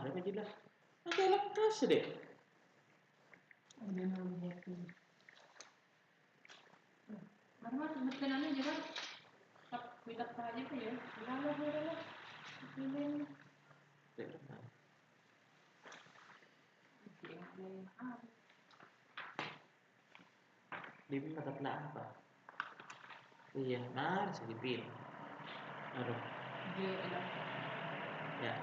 ada aja lah. Agak lekas deh. Ada mau happy. Mana sebutkan aja juga. Tak kita aja tuh ya. Lalu. Pilih. Tidak. Di mata apa? Iya, harus dipilih. Aduh. Ya.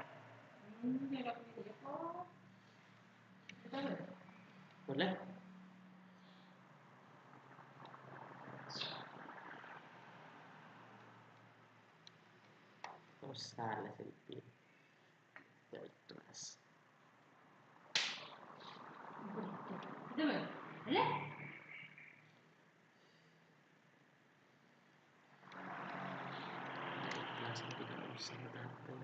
Dia dapat dia kok. Betul. Boleh? Oh, salah saya dipilih. Tidak ikhlas. Betul. Ada? Ikhlas tidak usah dapur.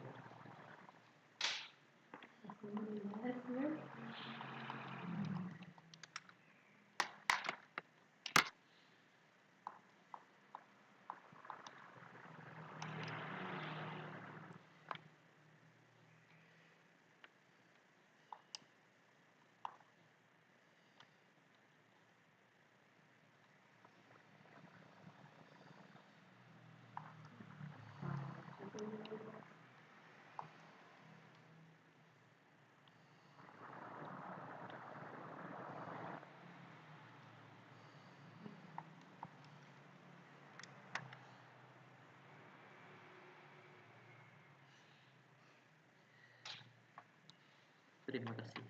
Terima kasih.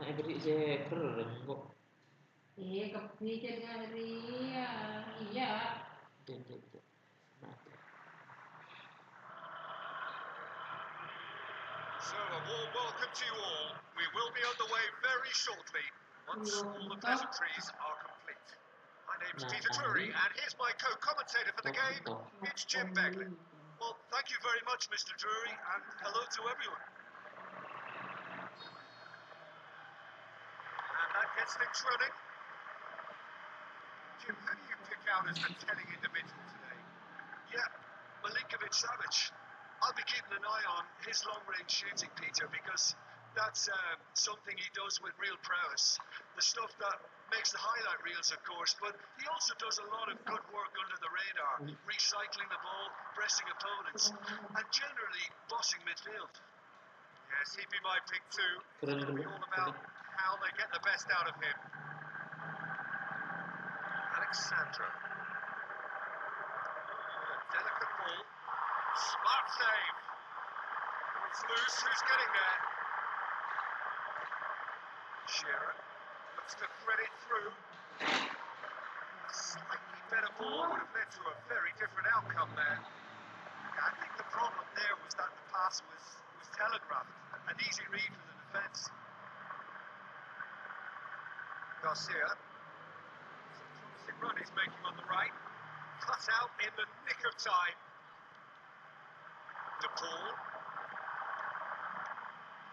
Nah, beri saya keren kok. Kepikiran dari iya. Jangan. So a warm welcome to you all. We will be underway very shortly once all the pleasantries are complete. My name's Peter Drury, and here's my co-commentator for the game. It's Jim Begley. Well, thank you very much, Mr. Drury, and hello to everyone. And that gets things running. Jim, who do you pick out as the telling individual today? Yeah, Savic. I'll be keeping an eye on his long-range shooting, Peter, because that's something he does with real prowess. The stuff that makes the highlight reels, of course, but he also does a lot of good work under the radar, recycling the ball, pressing opponents, and generally bossing midfield. Yes, he'd be my pick too. It's going to be all about how they get the best out of him. Alexandra. Delicate ball. Smart save. It's loose. Who's getting there? Shearer looks to thread it through. A slightly better ball would have led to a very different outcome there. I think the problem there was that the pass was telegraphed. An easy read for the defence. Garcia. It's a promising run he's making on the right. Cut out in the nick of time. DePaul.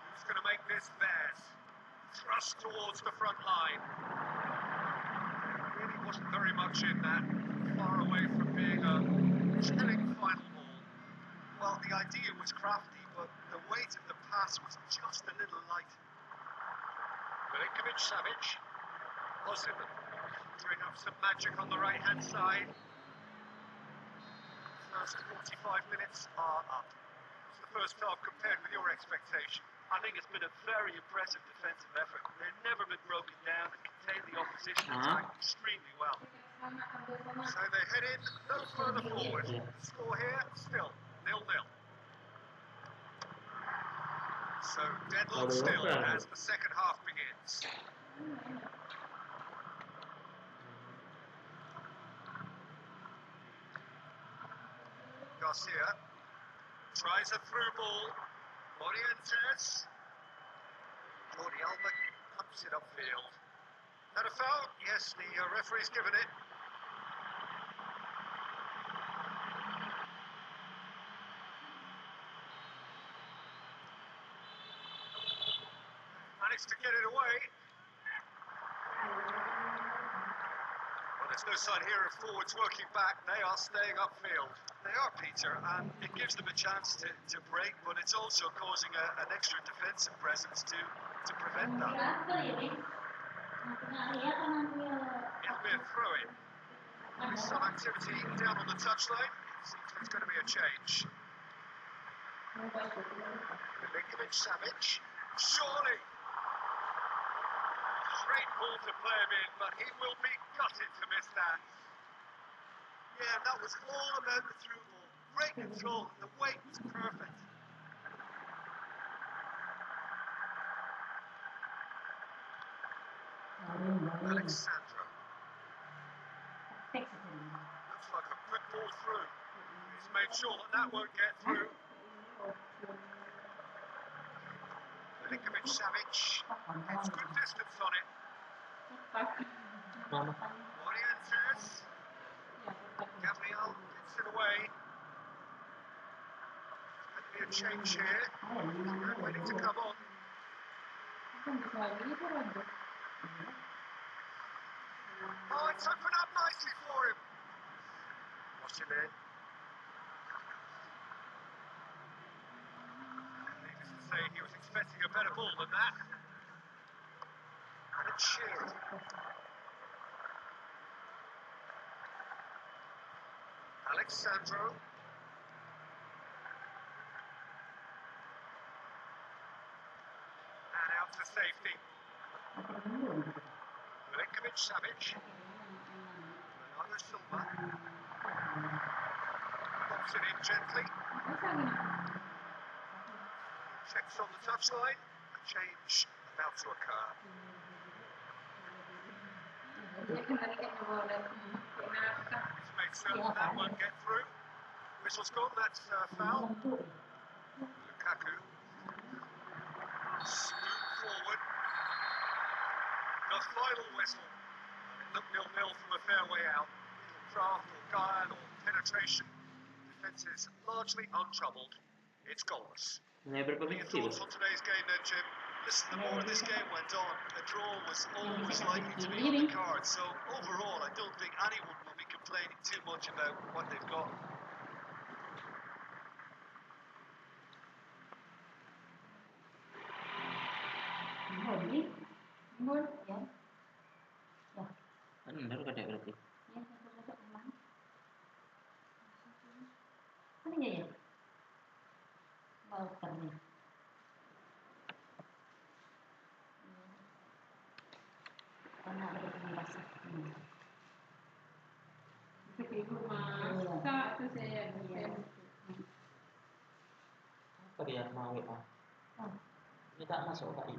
Who's going to make this theirs? Thrust towards the front line. Really wasn't very much in that. Far away from being a chilling final ball. Well, the idea was crafty, but the weight of the pass was just a little light. Milinkovic-Savic. Osimhen conjuring up some magic on the right-hand side. First 45 minutes are up. It's the first half compared with your expectation. I think it's been a very impressive defensive effort. They've never been broken down and contained the opposition attack extremely well. So they head in no further forward. The score here, still 0-0. So deadlock still as the second half begins. Garcia tries a through ball. Morientes. Jordi Alba pumps it upfield. That a foul? Yes, the referee's given it. Managed to get it away. But a There's no sign here of forwards working back. They are staying upfield. They are, Peter, and it gives them a chance to break, but it's also causing an extra defensive presence to prevent that. It'll be a throw-in. There's some activity down on the touchline. Seems there's going to be a change. Milinkovic Savic. Surely! Great ball to play him in, but he will be gutted to miss that. Yeah, that was all about the through ball. Great control, the weight was perfect. Alexandro. Looks like a good ball through. He's made sure that won't get through. Milinkovic Savic. It's good distance on it. Orientes. Gabriel gets it away. There's going to be a change here. They're waiting to come on. Oh, it's opened up nicely for him. Watch him in. Needless to say, he was expecting a better ball than that. And it's Shearer. Alexandro. And out to safety. Milinkovic Savic. Bernardo Silva. Pops it in gently. Checks on the touchline. A change about to occur. He's made certain that won't get through. Whistle's gone, that's foul. Lukaku. Scoot forward. The final whistle. It looked 0-0 from a fair way out. Craft or guile or penetration. Defence is largely untroubled. It's goalless. Your thoughts on today's game then, Jim? Listen, the more this game went on, a draw was always likely to be on the card. So overall, I don't think anyone will be complaining too much about what they've got. Benar gak berarti? Lihat mau ya. Ini tak masuk kali.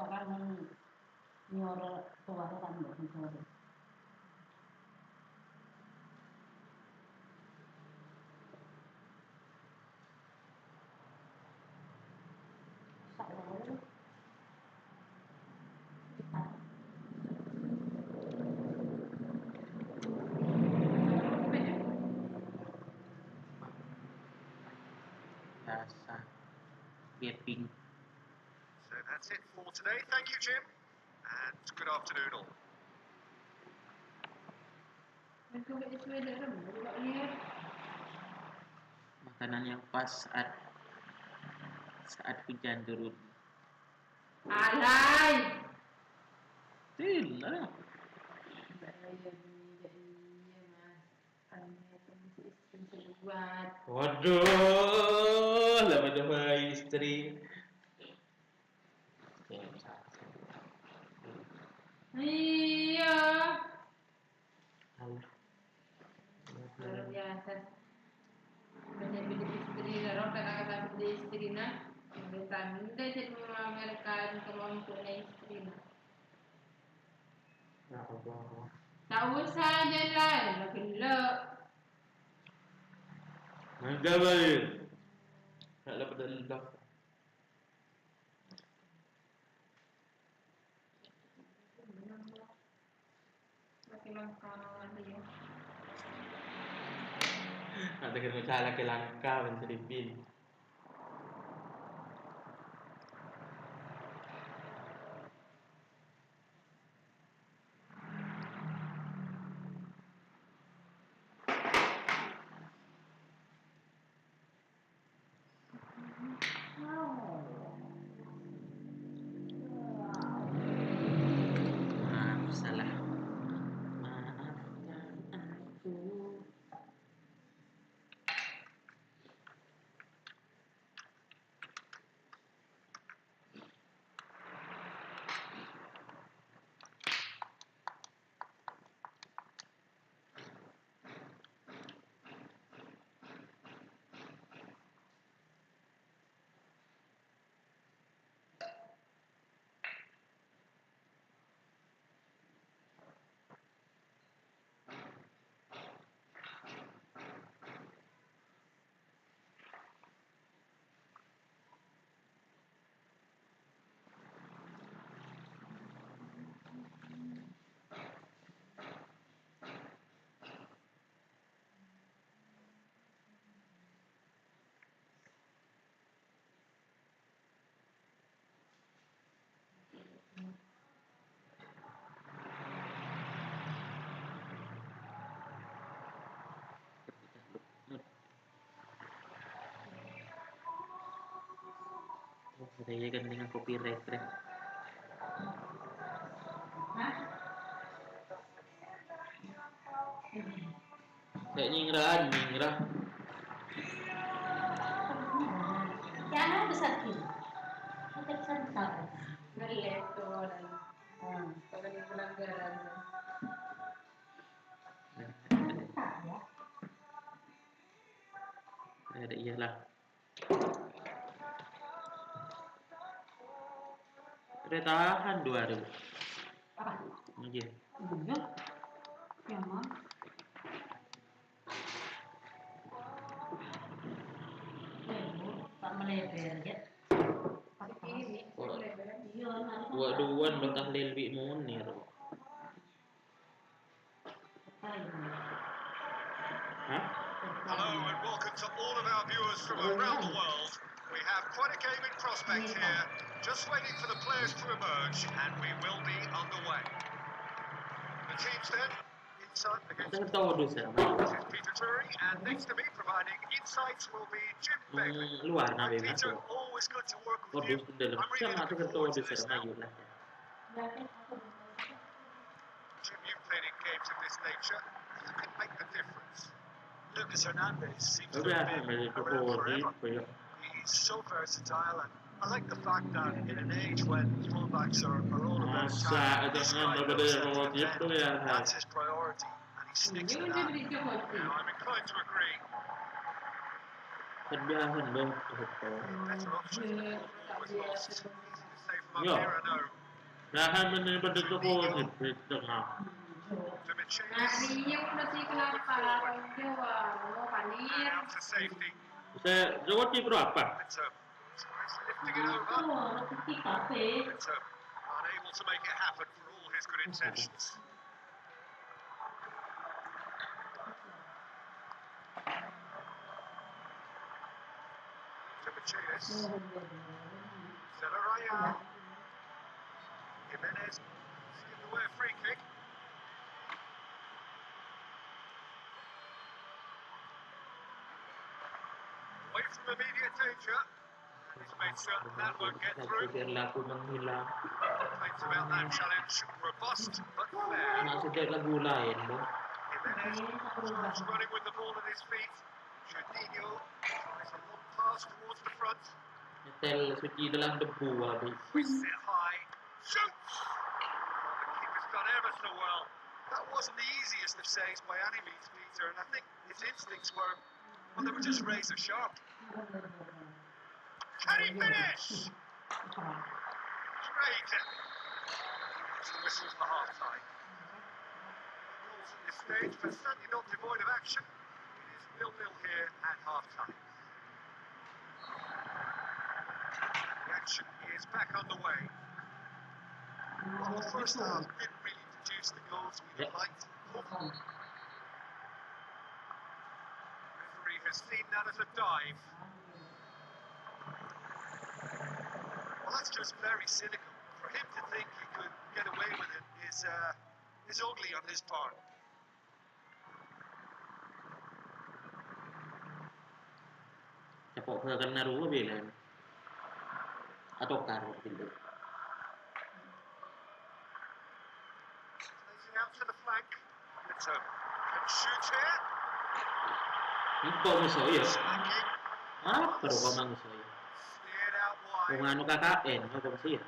Orang nyuruh keluaran bukan Biasa. Gaping. So that's it for today. Thank you, Jim. And good afternoon all. Makanan yang pas saat hujan turun. Alay. Tidak. Waduh, lama-lama istri. Iya. Halo. Luar biasa. Banyak kalau untuk mainstream. Ya Allah. Tak usah jalan, gelap. Enggak balik. Tak dapat ledak. Makin langka dia. Ada kena cara laki langka dan Filipin. Maaf salah. Maafkan aku. Saya kan dengan copyright kan. Saya nyingrah. Jangan besar kiri. Kita besar. Meletor dan kalau di pelanggaran. Tak ya. Ada iyalah. Udah tahan 2 hari. Apa? Aja. Iya. Ya mam. Tak melebar ya. Kiri, lebar. Iya. Dua-duan lo tahlil bi munir. Hah? Hello and welcome to all of our viewers from around the world. We have quite a game in prospect here. Just waiting for the players to emerge and we will be underway. The teams then, inside against Saya tahu dosa. this is Peter Drury and next to me providing insights will be Jim Begley. Luar Hi nabi Peter, masuk. always good to work with you. Kodus dalam. I'm really Sama looking saya tahu forward to dosa this sama now. yulah. Jim, you've played in games of this nature. You can make the difference. Lucas Hernandez seems to Udah have sampai been around forever. kayak He's so versatile, and I like the fact that in an age when fullbacks are all about masa attack, this guy jangan knows how to berdebat defend. itu ya. That's his priority, and he sticks to Jangan that. jadi Jokowi. Now, I'm inclined to agree. Terbiasa dong. Better option for the ball was lost. Easy to say from up Yeah. here, I know. Jangan menerima Jokowi di tengah. To Michelis, Narinya udah sih kenapa? Jawa, mau panir. out to safety. Saya Jokowi berapa? It's lifting it over. It's unable to make it happen for all his good intentions. To Michelis. Zellaraya. Jimenez given away a free kick. Away from immediate danger. He's made certain that won't get through. Biar laku menghilang. Complaints about that challenge. Robust but fair. Nah, sejak lagu lain dong. Jimenez starts running with the ball at his feet. Jorginho tries a long pass towards the front. Nyetel suci dalam debu habis. Twists it high. Shoots! Oh, the keeper's done ever so well. That wasn't the easiest of saves by any means, Peter, and I think his instincts were, well, they were just razor sharp. Can he finish? Great. It's the whistle for half time. Goals at this stage, but certainly not devoid of action. It is 0-0 here at half time. The action is back underway. Well, the first half didn't really produce the goals we would liked. Referee has seen that as a dive. Well, that's just very cynical. For him to think he could get away with it is ugly on his part. Kapok kan naruh bilang atau karo gitu. Placing out to the flank. It's can shoot here. Ikaw mo sa iyo. Smacking. Pero ka mang sa iyo. Steered out Kung wide. ano kakain, no ba siya?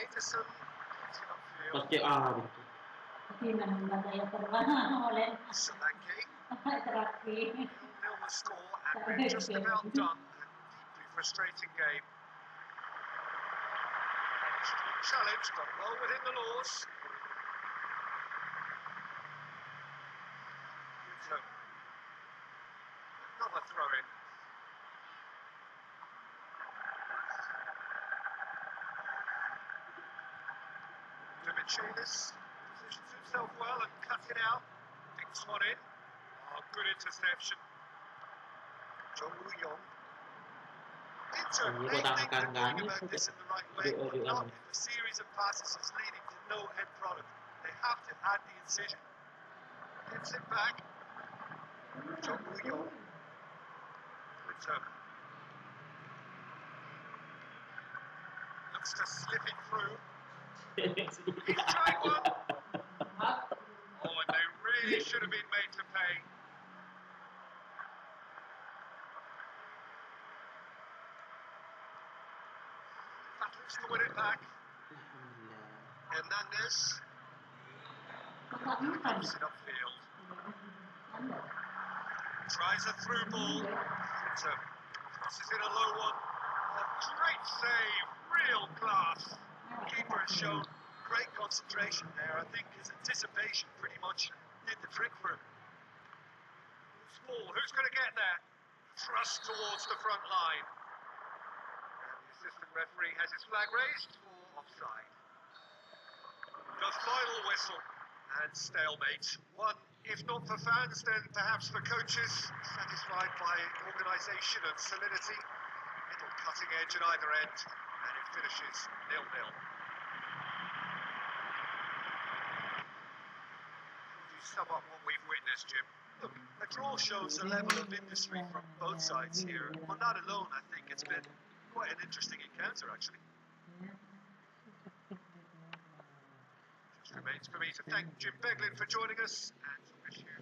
Peterson gets it upfield. Pasti gitu. Hindi naman bagay at ulit. Solanke. Terakhir. 0-0 the score, and we're just about done. A deeply frustrating game. Challenge, but well within the laws. So, another throw-in. Dimitriadis positions himself well and cuts it out. Picks one in. Oh, good interception. John Woo-Yong. Inter may think they're going about this in the right way, but not if a series of passes is leading to no end product. They have to add the incision. Gets it back. John Woo-Yong. Return. Looks to slip it through. He's tried one. Oh, and they really should have been made to pay. Battles to win it back. Hernandez dumps it upfield. Tries a through ball. Crosses in a low one. A great save. Real class. Keeper has shown great concentration there. I think his anticipation pretty much did the trick for him. Who's ball? Who's going to get there? Thrust towards the front line. And the assistant referee has his flag raised for offside. The final whistle and stalemate. One, if not for fans, then perhaps for coaches, satisfied by organisation and solidity. Little cutting edge at either end, and it finishes 0-0. Sum up what we've witnessed, Jim. Look, a draw shows a level of industry from both sides here. On that alone, I think it's been quite an interesting encounter, actually. Just remains for me to thank Jim Beglin for joining us and to wish you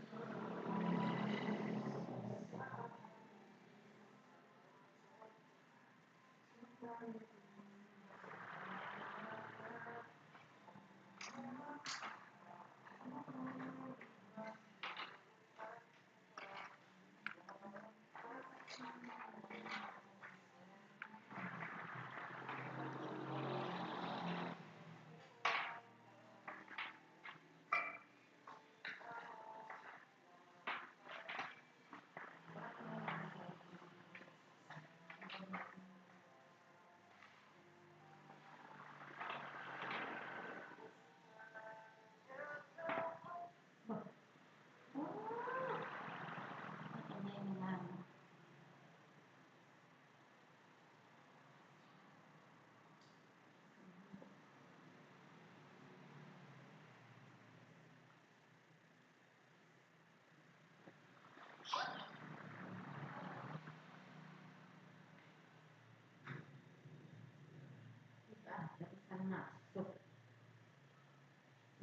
Masuk.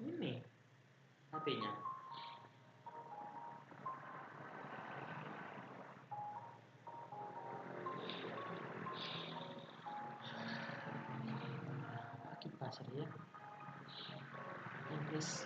Ini hatinya. Pakai pasar ya. Inggris.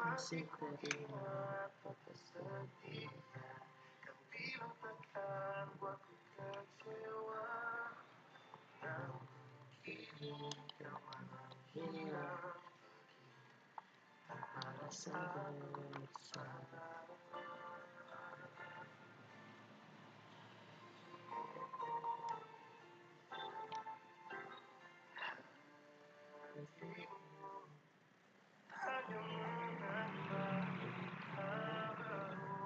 Masih teringat kesedihan yang bilang takkan buatku kecewa. Dan mungkin kau malah hilang tanpa rasa bersalah. Hanya menambah kabarmu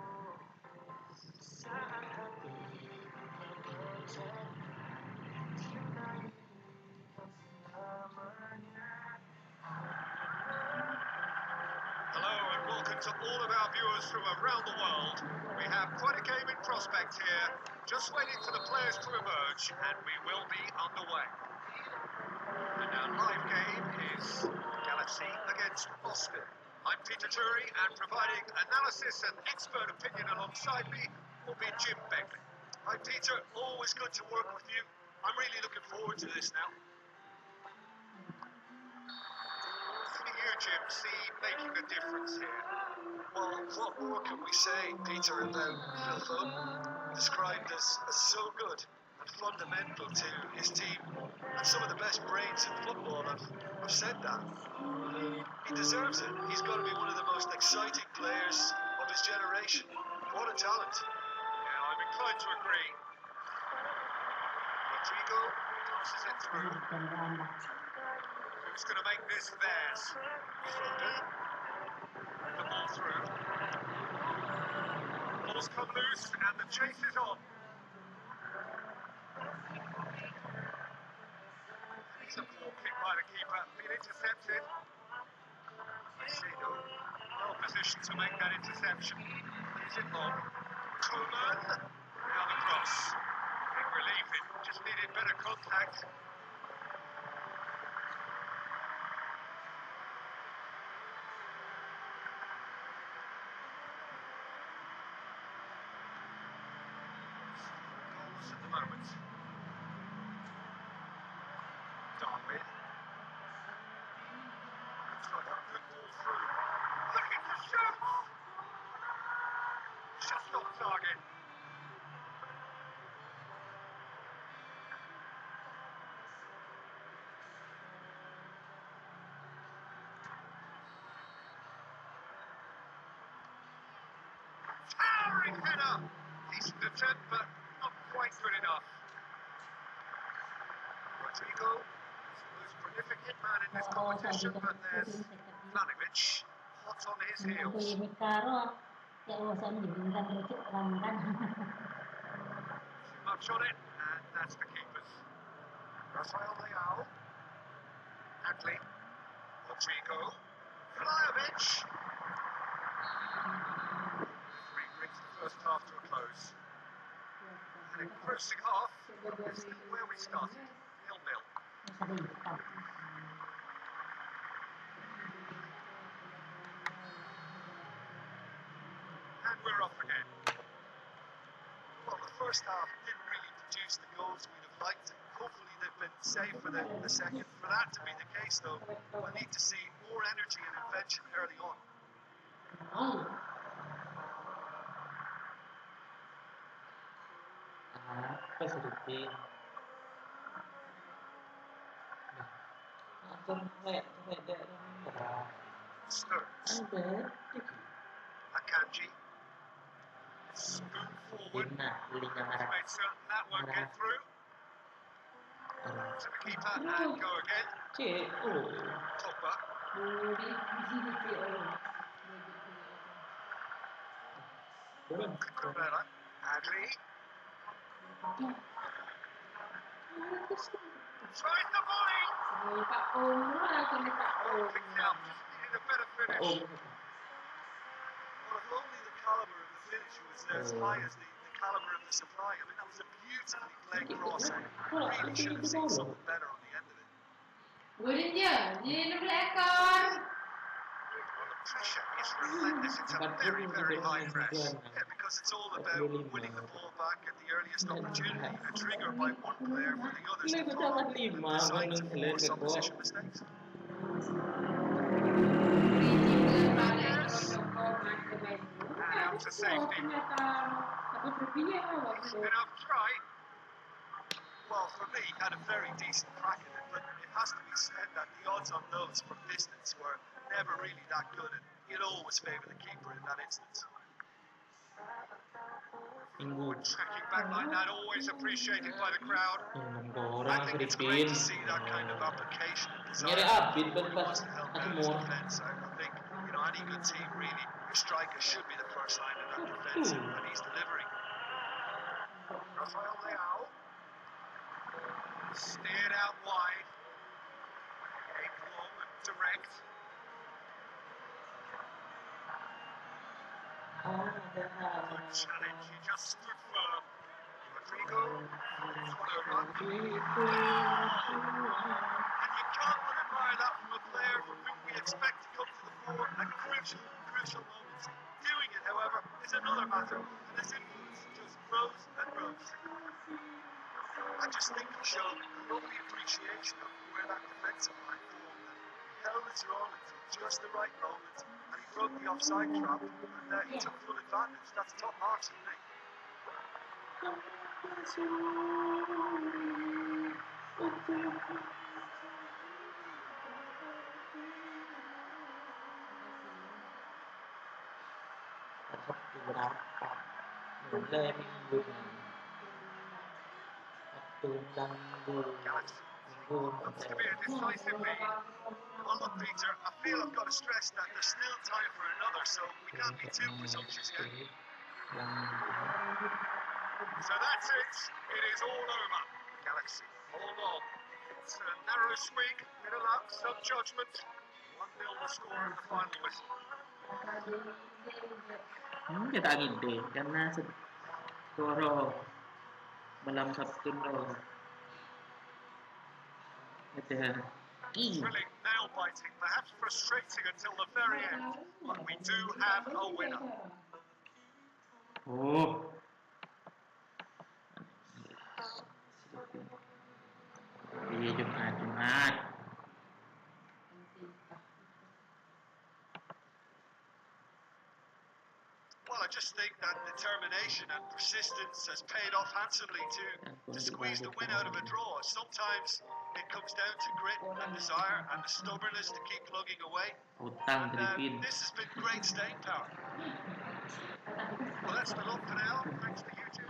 saat hati berjalan cinta ini tak selamanya. Hello and welcome to all of our viewers from around the world. We have quite a game in prospect here, just waiting for the players to emerge, and we will be underway. And our live game is Galaxy against Boston. I'm Peter Drury, and providing analysis and expert opinion alongside me will be Jim Beckley. Hi Peter, always good to work with you. I'm really looking forward to this now. Can you, Jim, see making a difference here? Well, what more can we say, Peter, about Phil Foden, described as so good and fundamental to his team, and some of the best brains in football have said that. He deserves it. He's got to be one of the most exciting players of his generation. What a talent. Yeah, I'm inclined to agree. Rodrigo passes it through. Who's going to make this theirs? Foden. The ball through. Ball's come loose and the chase is on. It's a poor kick by the keeper, been intercepted. Siegel, well positioned to make that interception. Is it long? Koeman, now the cross. Big relief, it just needed better contact. Goals at the moment. Darwin. Looks like a good ball through. Looking to shoot! Just off target. Towering header! Decent attempt, but not quite good enough. Rodrigo is the most prolific hitman in this competition, but there's Vlahovic hot on his heels. Too much on it, and that's the keepers. Rafael Leao, Hadley, Rodrigo, Vlahovic. Three brings the first half to a close. An engrossing half, is where we started, 0-0. And we're off again. Well, the first half didn't really produce the goals we'd have liked. Hopefully they've been saved for the second. For that to be the case, though, we'll need to see more energy and invention early on. Apa sedikit. Stones, Ada. Akanji, spoon forward. Linya He's marah. made certain that won't get through. To the keeper and go again. Pogba. Cucurella, Adley, tries the volley. Saya Pak Om lah, kena Pak Om. Picked out, just needed a better finish. Oh, Well, if only the caliber of the finish was as high as the caliber of the supply. I mean, that was a beautifully played cross. I really should have seen something better on the end of it. Golin dia 16 ekor. Well, the pressure is relentless. It's a very, very high press. Yeah, because it's all about winning the ball back at the earliest opportunity. A trigger by one player for the others to follow and decide to force opposition mistakes. Yes. And out to safety. Enough try. Well, for me, had a very decent crack at it, but it has to be said that the odds on those from distance were never really that good, and you'd always favour the keeper in that instance. Minggu. Tracking back like that, always appreciated by the crowd. 6 I orang think it's great to Filipin. see that kind of application and Nyari desire. update He pas wants to help out his semua. defence. I think any good team really, your striker should be the first line of that defence, and he's delivering. Rafael Leao steered out wide, aim long and direct. Good challenge, he just stood firm. Rodrigo, Donnarumma. And you can't but admire that from a player from whom we expect to come to the fore at crucial moments. Doing it, however, is another matter, and his influence just grows and grows. I just think he showed a lovely appreciation of where that defensive line formed, and he held his own until just the right moment, and he broke the offside trap, and he took full advantage. That's top marks for me. Sabtu berapa? Mulai minggu. Sabtu dan minggu. Minggu. Looks to be a decisive lead. Well, look, Peter, I feel I've got to stress that there's still time for another, so we can't be too presumptuous yet. So that's it. It is all over. Galaxy, hold on. It's a narrow squeak, bit of luck, some judgment. 1-0 the score at the final whistle. Kita gede karena skoro malam Sabtu no. Ada Thrilling, nail-biting, perhaps frustrating until the very end, but we do have a winner. Oh. Iya Jumat. Well, I just think that determination and persistence has paid off handsomely to squeeze the win out of a draw. Sometimes it comes down to grit and desire and the stubbornness to keep plugging away. Utang Filipin. This has been great staying power. Well, that's the lot for now. Thanks to you two.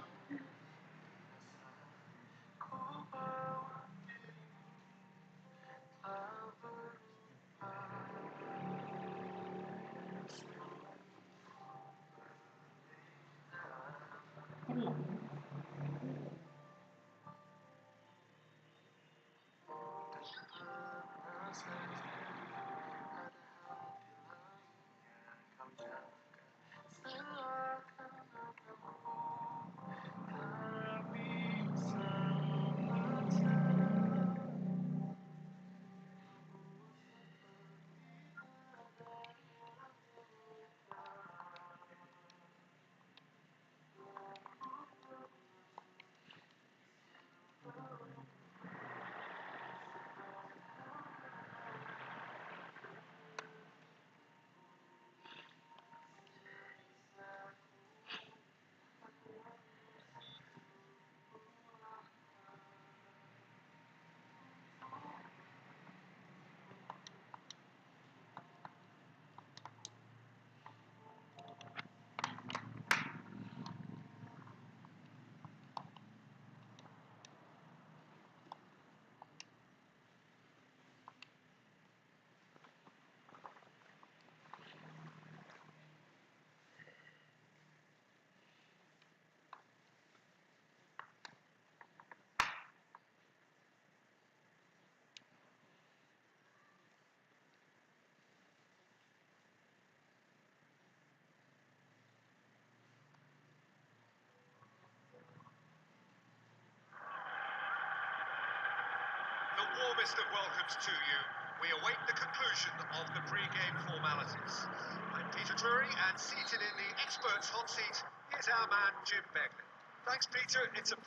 warmest of welcomes to you. We await the conclusion of the pre-game formalities. I'm Peter Drury, and seated in the experts' hot seat is our man Jim Begley. Thanks, Peter. It's a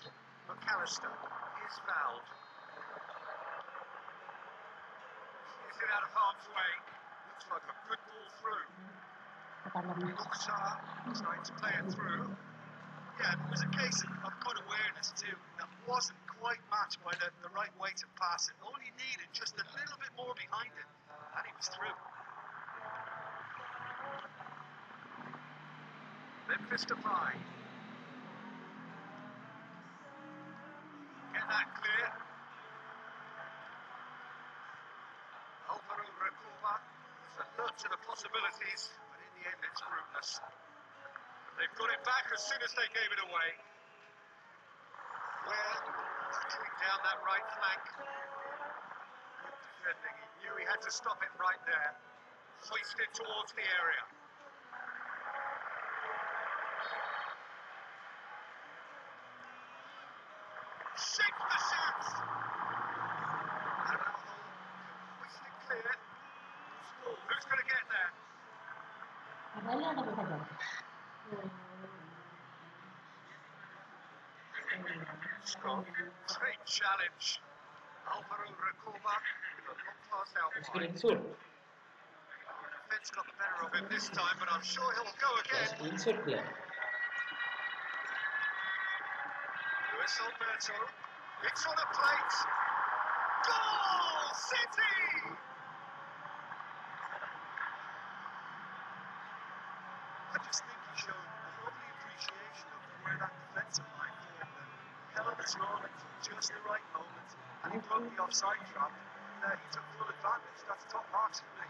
McAllister is fouled. Is it out of harm's way? Looks like a good ball through. Mukhtar trying to play it through. Yeah, it was a case of good awareness too. That wasn't quite matched by the right way to pass it. All he needed just a little bit more behind it, and he was through. Memphis Depay. Get that clear. Alvaro Recoba is alert to the possibilities, but in the end it's fruitless. They've got it back as soon as they gave it away. Where, tackling down that right flank. Good defending, he knew he had to stop it right there. Hoisted towards the area. Shapes the shoots! And hoist it clear. Who's going to get there? Scott, great challenge. Alvaro Recoba with a long pass out wide. Screenshot. Defense got the better of him this time, but I'm sure he'll go again. Screenshot dia. Luis Alberto, it's on a plate. Goal City! I just think he showed a lovely appreciation of where that defensive line formed. Held on his role at just the right moment, and he broke the offside trap, and he took full advantage. That's top marks for me.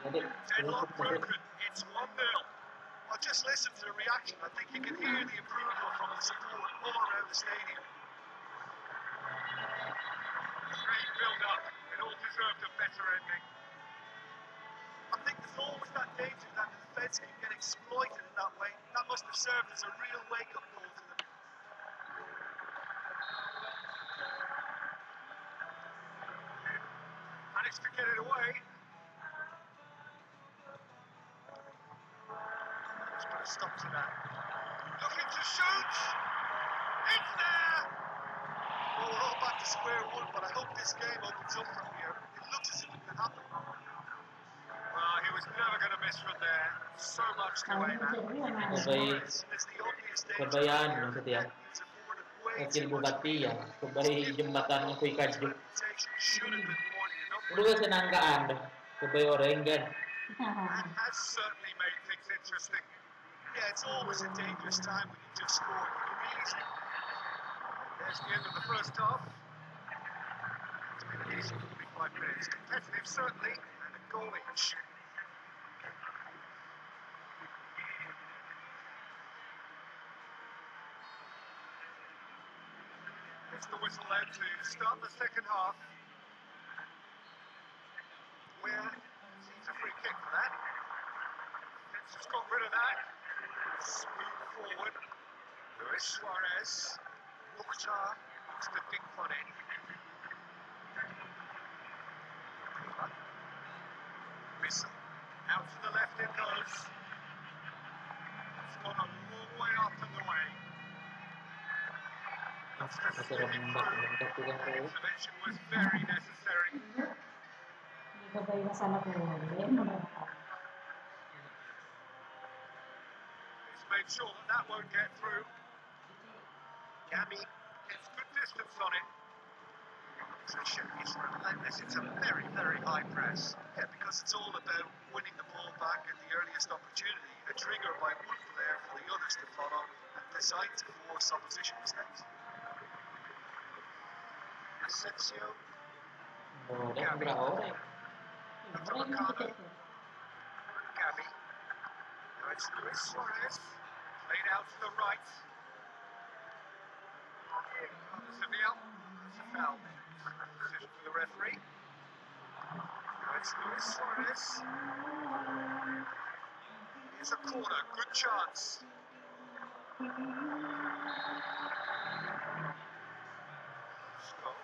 Jadi, Deadlock broken. It's 1-0. Well, just listen to the reaction. I think you can hear the approval from the support all around the stadium. Great build-up. It all deserved a better ending. I think there's always that danger that the defence can get exploited in that way. That must have served as a real wake-up call to them. Managed to get it away. Let's put a stop to that. Looking to shoot! It's there! Well, we're all back to square one, but I hope this game opens up from here. It looks as if it can happen. Well, he was never going to miss from there. So much to aim at. Kebayaan maksudnya. Kecil Bugatti ya, kembali jembatan Kui Kaju. Udah gak senangkaan deh, kebay orang kan. That has certainly made things interesting. Yeah, it's always a dangerous time when you just score. You can easily. There's the end of the first half. It's been a decent 45 minutes. Competitive, certainly, and a goal each. It's the whistle then to start the second half. Where seems a free kick for that. Let's just got rid of that. Smooth forward. Luis Suarez. Mukhtar looks to dink on it. Whistle. Out to the left it goes. It's gone a long way up and away. Masih rembat tukang That rel. intervention was very necessary. Kebay na sana po. He's made sure that that won't get through. Gabby gets good distance on it. Possession is relentless. It's a very, very high press. Yeah, because it's all about winning the ball back at the earliest opportunity. A trigger by one player for the others to follow and designed to force opposition mistakes. Asensio. Oh, dan berapa orang? Gabby. Now it's Luis Suarez. Played out to the right. Seville, that's a foul. Decision for the referee. It's Luis Suarez. Here's a corner, good chance. Skull,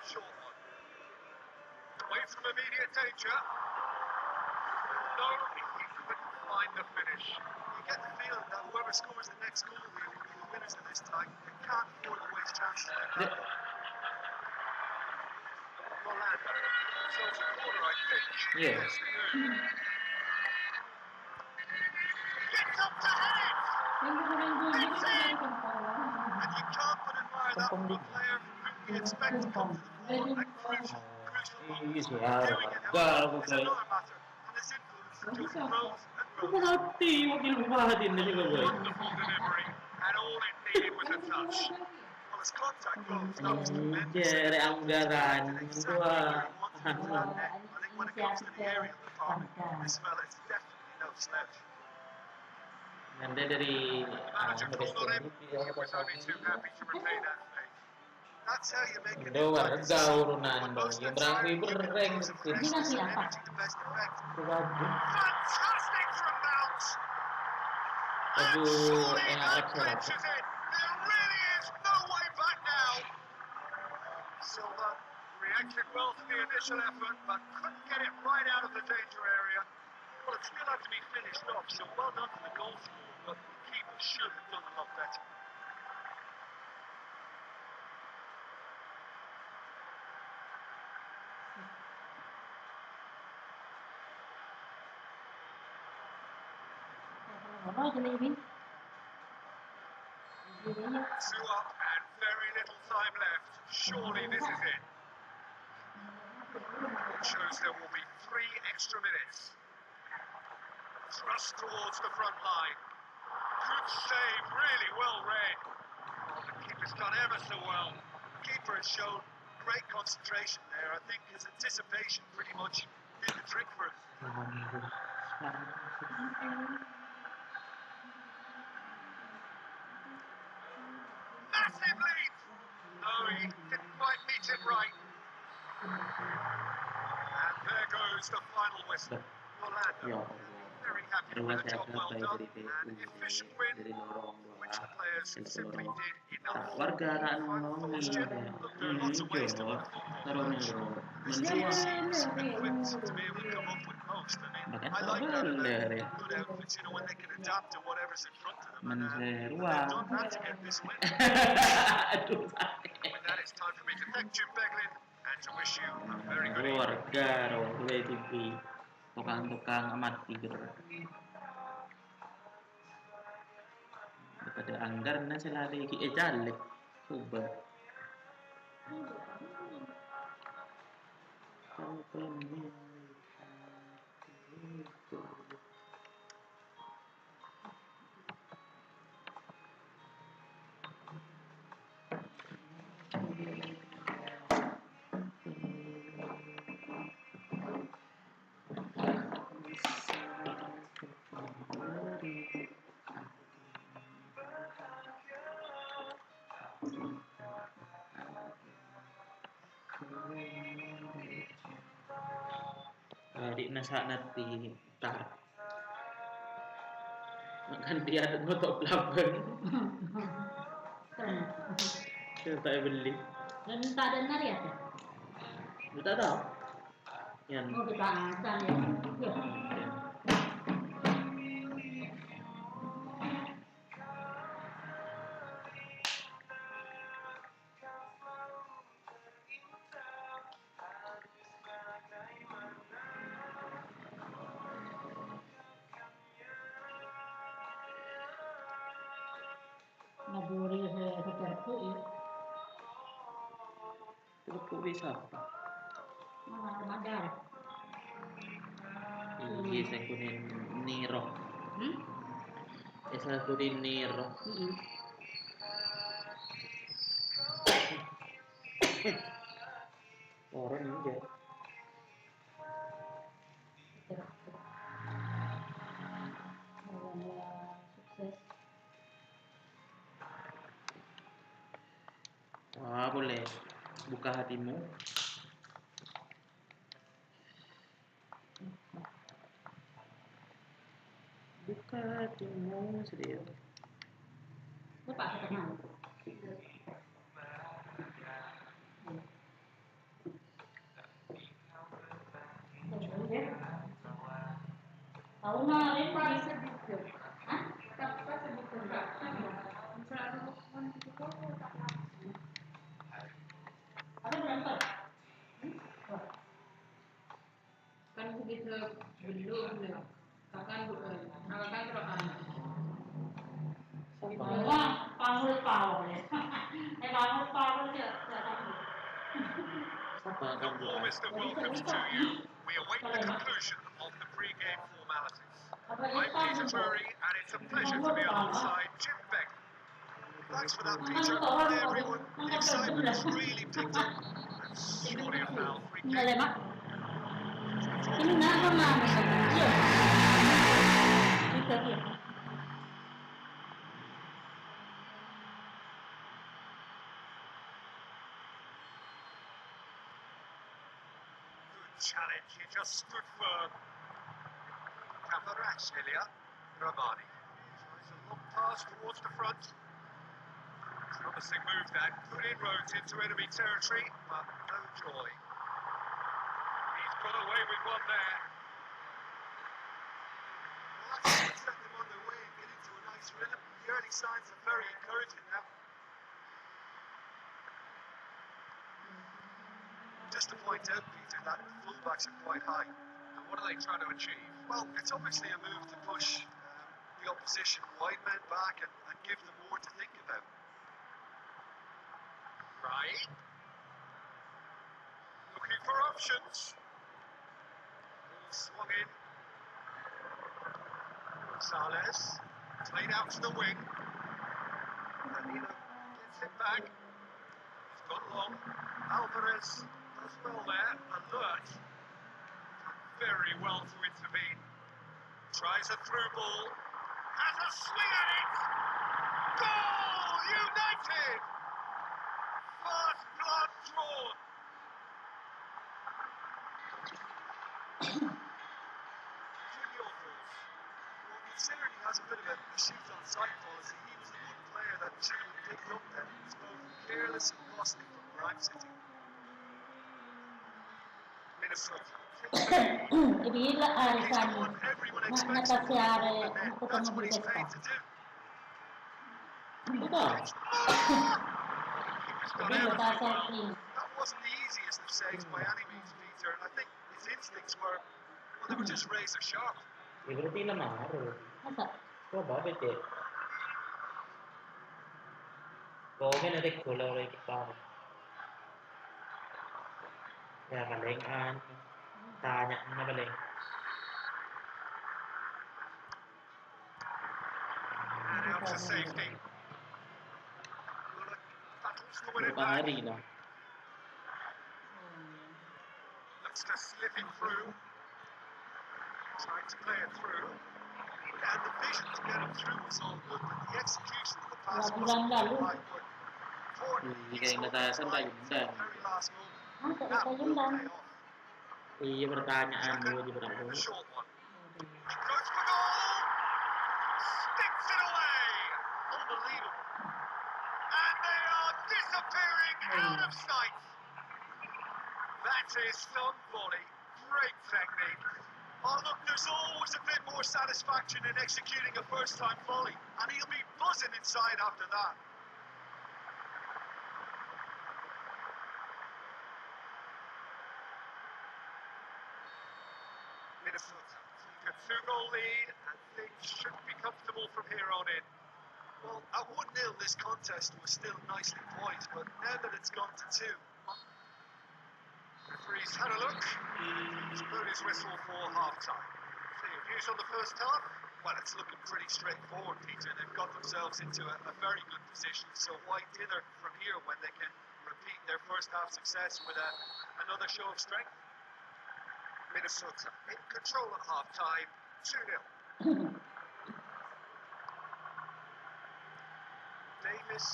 short one. Away from immediate danger. No, he couldn't find the finish. You get the feeling that whoever scores the next goal here will be the winners of this time. They can't afford to waste chances like that. Rolando. So it's a corner, I think. Yeah. Yes, they do. Gets up to head it! Yang kemarin gue juga kan dari kepala. And you can't but admire that from a player whom we expect to come to the fore at crucial moments. Doing it, however, is another matter, and his influence just grows and Aku grows. hati wakil lupahatin na juga boy. Wonderful delivery, and all it needed was a touch. Well, as contact goes, that was tremendous. Jere anggaran Did exactly where dua. he wanted it to land. I think when it comes to the aerial department, this fella is definitely no slouch. Nanda dari Manager called on him. Malaysia He was only too happy to repay that fate. That's how you make an Indo impact as warga a sub. urunan When most dong. of the Yang time, berangku you can bereng impose a kecil. freshness and energy to best effect. Waduh. Fantastic from Mount! And Aduh, surely yang that Arab clinches it. There really is no way back now. Silva reacted well to the initial effort, but couldn't get it right out of the danger area. Well, it still had to be finished off, so well done to the goal scorer, but the keeper should have done a lot better. Apa aja nih, Bin? Two up and very little time left. Surely this is it. It shows there will be 3 extra minutes. Thrust towards the front line. Good save, really well read. Oh, the keeper's done ever so well. The keeper has shown great concentration there. I think his anticipation pretty much did the trick for us. Massive lead! No, he didn't quite meet it right. And there goes the final whistle. Ya Orlando, Allah. very happy Rumah with a saya job well sampai done dari and efficient win, dari lorong which the dua. players Dari simply lorong. did enough. Warga anak Final nolongi thoughts, ya. Jim? Look, there are lots of ways to run a football Taruhnya match. lo. This team Mendua. seems equipped to be able to come up with most. I mean, Bahkan I like that about beler ya. good outfits, you know, when they can adapt to whatever's in front of them. And they've Menseruang. done that to get this win. Aduh sakit. With that, it's time for me to thank Jim Beglin and to wish you a very good evening. Warga dong, gue TV. Tukang-tukang amatir. Daripada anggaran na sila lagi jalek. Coba. Di nasa nanti tar. Makan dia ada motor pelaban. Kita tak beli. Dan minta ada nari ya? Kita tahu. Yang Oh, kita ada ya. Naburi seperti itu. Kok bisa apa? Madar. Iya, saya kunin Niro. Saya kunin Niro. Orang juga. Sukses. Buka hatimu. Buka hatimu sedih. Bapak ke tengah. Tahu nggak Reva? Hah? Ada berapa? Kan begitu belum ya. Akan berapa? Wah, panggul pau ya. Panggul pau dia. Siapa akan The doa? warmest of welcomes to you. We await the conclusion of the pre-game formalities. I'm Peter Drury, and it's a pleasure to be alongside Jim Beck. Thanks for that, Peter. Hi, everyone. The excitement has really picked up. And surely a foul free Nggak kick. lemak. Ini nggak sama. Iya. Bisa dia. Good challenge. He just stood firm. Cavaraccia, Ramani. Tries a long pass towards the front. Promising move then. Good inroads into enemy territory, but no joy. He's got away with one there. Well, that's set them on their way and get into a nice rhythm. The early signs are very encouraging now. Just to point out, Peter, that fullbacks are quite high. And what are they trying to achieve? Well, it's obviously a move to push the opposition wide men back and give them more to think about. Right. Looking for options. Ball swung in. Gonzalez. Played out to the wing. Danilo gets it back. He's got long. Alvarez does well there. Alert. Very well to intervene. Tries a through ball. Has a swing at it. Goal! United! First blood drawn. Your thoughts? Well, considering he has a bit of a shoot on sight policy, he was the one player that should have been picked up then. It's both careless and costly from where I'm sitting. Minnesota. Ibigay ari He's sa the one everyone expects him to nakasiari perform, and ang that's what he's kutamabigay paid pa. to do. Buka. It's got Ibigay out sa too well. team. That wasn't the easiest of saves by any means, Peter, and I think his instincts were, well, they were just razor sharp. Berarti lemah. Masa? Coba bete. Kau kan ada kalau orang kita. Ya palingan tanya mana paling. And out to safety. Battles to win it Berapa back. hari lah. Looks to slip it through. Trying to play it through. And the vision to get him through was all good, but the execution of the pass wasn't quite right. But Jika yang natasan tak yundan. very last moment. Masa That ito will yung lang. pay off. Iya pertanyaan Xhaka, dulu di berapa a dulu. short one. He goes for goal! Sticks it away! Unbelievable. And they are disappearing out of sight. That is some volley. Great technique. Oh look, there's always a bit more satisfaction in executing a first-time volley, and he'll be buzzing inside after that. Minnesota take a two-goal lead, and things should be comfortable from here on in. Well, at 1-0, this contest was still nicely poised, but now that it's gone to 2, referee's had a look. He's blown his whistle for half-time. So your views on the first half? Well, it's looking pretty straightforward, Peter. They've got themselves into a very good position, so why dither from here when they can repeat their first half success with another show of strength? Minnesota in control at half-time, 2-0. Davis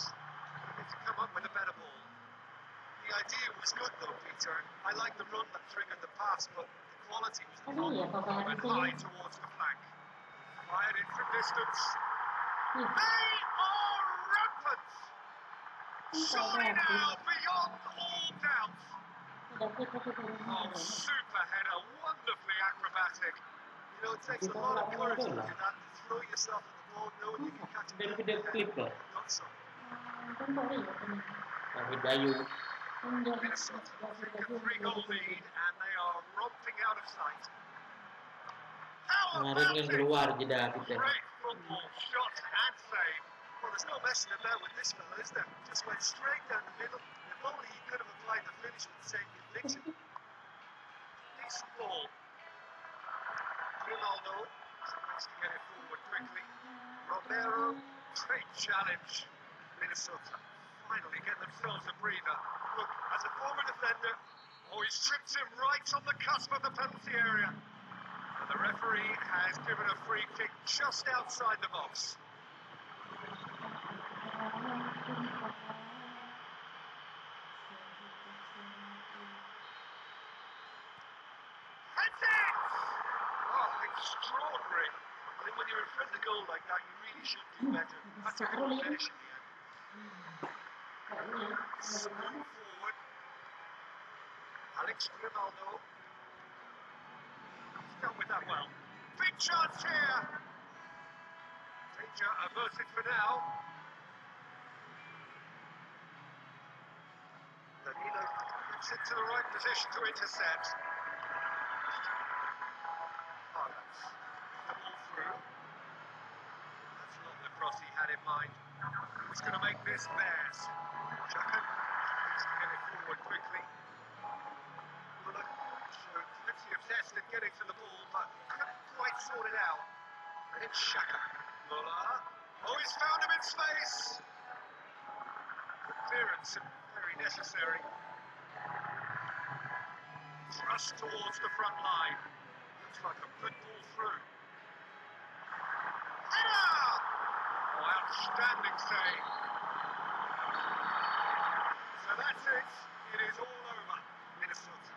needs to come up with a better ball. He The idea was good though, Peter. I like the run that triggered the pass, but the quality was the Ano problem. ya, baka Went natin high yun. towards the flank. Fired in from distance. Hmm. They are rampant! Surely now, beyond all doubt. Dapat kasi parang Oh, super header, wonderfully acrobatic. You know, it takes a lot of courage to do that, to throw yourself at the ball knowing you can catch it. Then video clip lah. Not so. Tapi Dayu. Minnesota take a 3-goal lead and they are romping out of sight. How Kemarin about kan it? keluar jeda kita. Great football, shot and save. Well, there's no messing about with this fella, is there? Just went straight down the middle. If only he could have applied the finish with the same conviction. Decent ball. Ronaldo managed to get it forward quickly. Romero, great challenge. Minnesota finally get themselves a breather. Look, as a former defender, oh, he's tripped him right on the cusp of the penalty area. And the referee has given a free kick just outside the box. That's it! Oh, extraordinary. I think when you're in front of the goal like that, you really should do better. That's a good finish in the end. Smooth forward. Alex Ronaldo. He's dealt with that well. Big chance here. Danger averted for now. Danilo gets into the right position to intercept. Oh, that's the ball through. That's not the cross he had in mind. Who's going to make this theirs? Xhaka needs to get it forward quickly. Muller showed plenty of zest at getting to the ball, but couldn't quite sort it out. And it's Xhaka. Muller. Oh, he's found him in space. Clearance and very necessary. Thrust towards the front line. Looks like a good ball through. Header! Oh, outstanding save. So that's it. It is all over. Minnesota.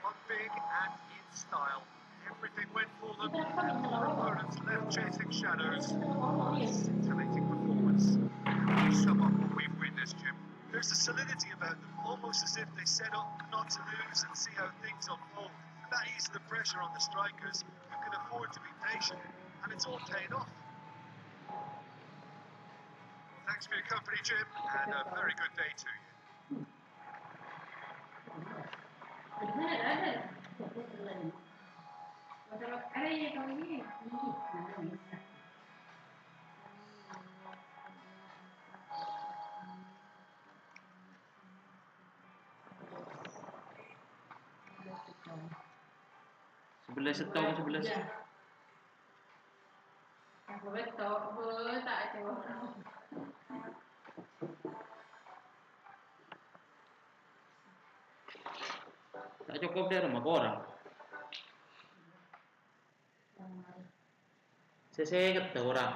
One big and in style. Everything went for them, and their opponents left chasing shadows. Scintillating performance. Sum up what we've witnessed, Jim. There's a solidity about them, almost as if they set up not to lose and see how things unfold. And that eases the pressure on the strikers, who can afford to be patient, and it's all paid off. Thanks for your company, Jim, and a very good day to you. Ada yang kau ini. Sebelah setong sebelah. Aku betul, tak coba. Tak cukup dia rumah orang. Saya kata orang.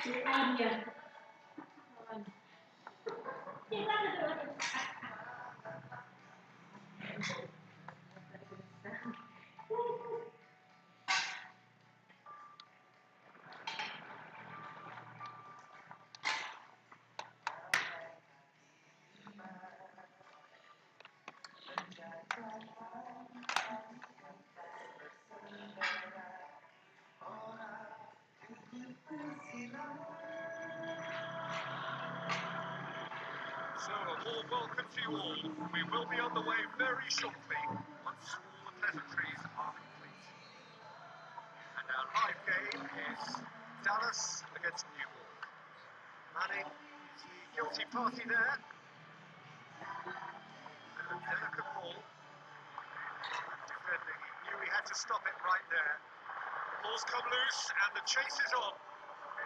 Onion. So, a warm welcome to you all. We will be on the way very shortly once all the pleasantries are complete. And our live game is Dallas against New York. Manning is the guilty party there. And a delicate ball. Defending, he knew he had to stop it right there. The ball's come loose and the chase is on.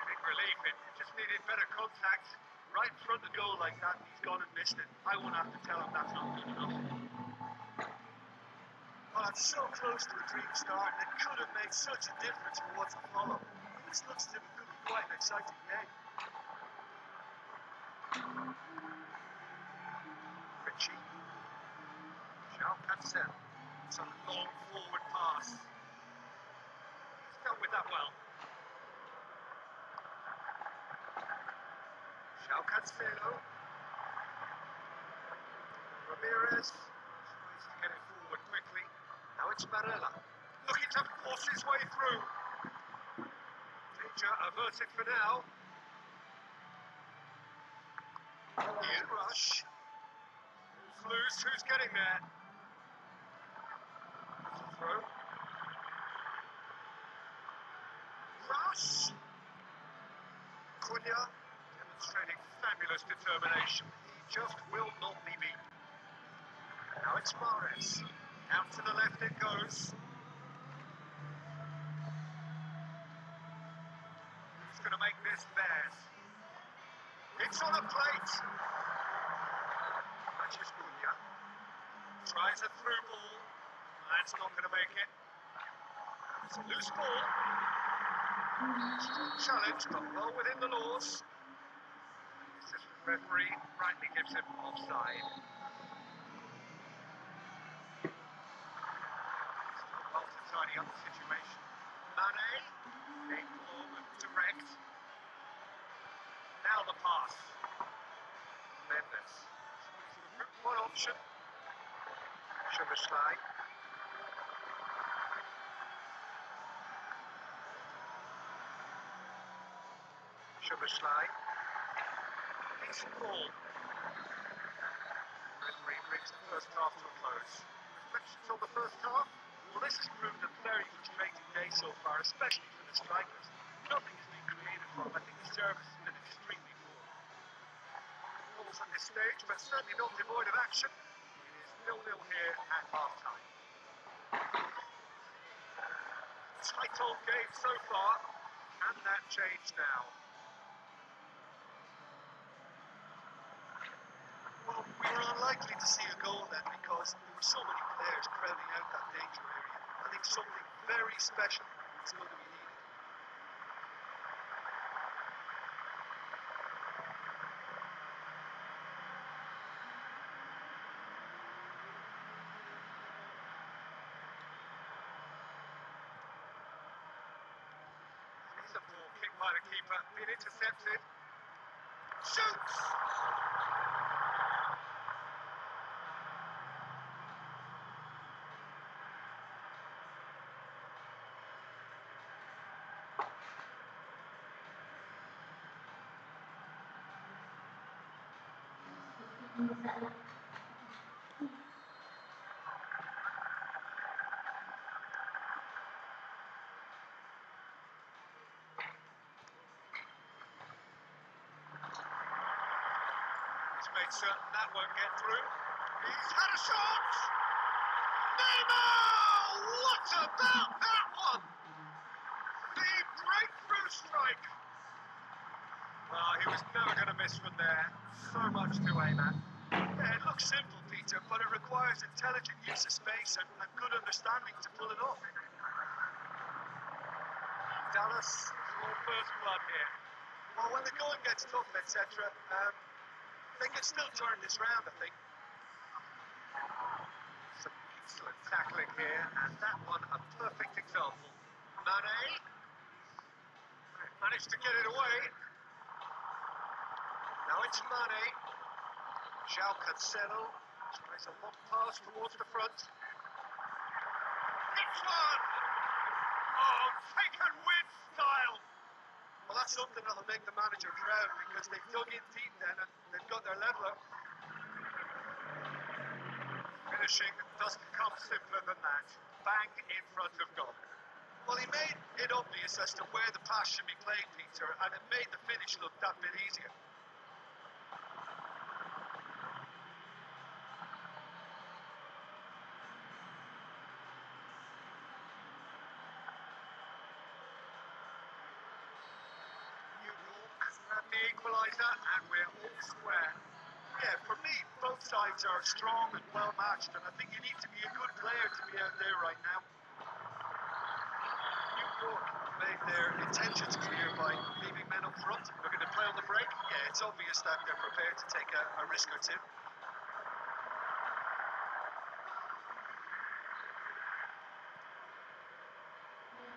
Big relief, it just needed better contact. Right in front of goal like that, he's gone and missed it. I won't have to tell him that's not good enough. Well, that's so close to a dream start, and it could have made such a difference for what's to follow. This looks to be could be quite an exciting game. Richie. João Cancel. It's a long forward pass. He's dealt with that well. João Cancelo. Ramirez tries to get it forward quickly. Now it's Barella. Looking to force his way through. Danger averted for now. Ian Rush. Loose, who's getting there? Throw. Rush. Cunha demonstrating fabulous determination. He just will not be beaten. Now it's Mahrez. Out to the left it goes. Who's going to make this theirs? It's on a plate. Matches Cunha. Tries a through ball. That's not going to make it. It's a loose ball. Challenge, but well within the laws. The referee rightly gives him offside. Well to tidy up the situation. Mane, big long and direct. Now the pass. Memphis. One option. Szoboszlai. Szoboszlai. Decent ball. Referee brings the first half to a close. Reflections on the first half? Well, this has proved a very frustrating day so far, especially for the strikers. Nothing has been created for them. I think the service has been extremely poor. Goals at this stage, but certainly not devoid of action. It is 0-0 here at half-time. Tight old game so far. Can that change now? Well, we were unlikely to see a goal then because there were so many players crowding out that danger area. I think something very special is going to be needed. It's a ball kick by the keeper, been intercepted. Shoots! He's made certain that won't get through. He's had a shot! Neymar! What about that one? The breakthrough strike! Well, he was never going to miss from there. So much to aim at. Yeah, it looks simple, Peter, but it requires intelligent use of space and good understanding to pull it off. Dallas, all first blood here. Well, when the going gets tough, etc., they can still turn this round, I think. Some excellent tackling here, and that one a perfect example. Mane managed to get it away. Now it's Mane. João Cancelo tries a long pass towards the front. Next one! Oh, taken with style! Well, that's something that'll make the manager proud because they've dug in deep then and they've got their leveller. Finishing doesn't come simpler than that. Bang in front of goal. Well, he made it obvious as to where the pass should be played, Peter, and it made the finish look that bit easier. And the equaliser, and we're all square. Yeah, for me, both sides are strong and well matched, and I think you need to be a good player to be out there right now. New York made their intentions clear by leaving men up front. They're going to play on the break. Yeah, it's obvious that they're prepared to take a risk or two.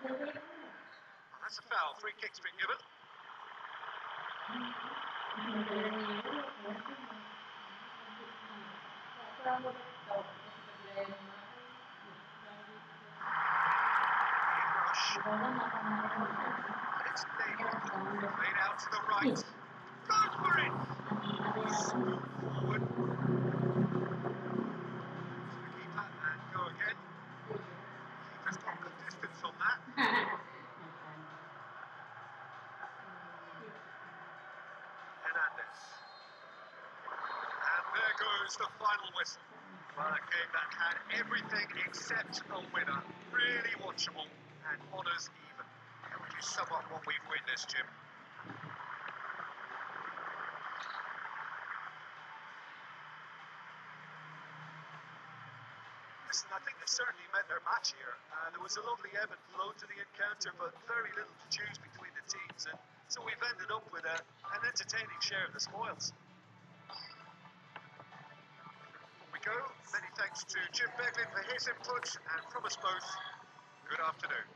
Well, that's a foul. Free kick's been given. It's played out to the right. Goes for it! Forward. Keep that and go again. Keeper's got good distance on that. Hernandez. And there goes the final whistle. Well, a game that had everything except a winner. Really watchable and honours even. How would you sum up what we've witnessed, Jim? Listen, I think they certainly met their match here. There was a lovely ebb and flow to the encounter, but very little to choose between the teams, and so we've ended up with an entertaining share of the spoils. We go. Many thanks to Jim Beglin for his input, and from us both, good afternoon.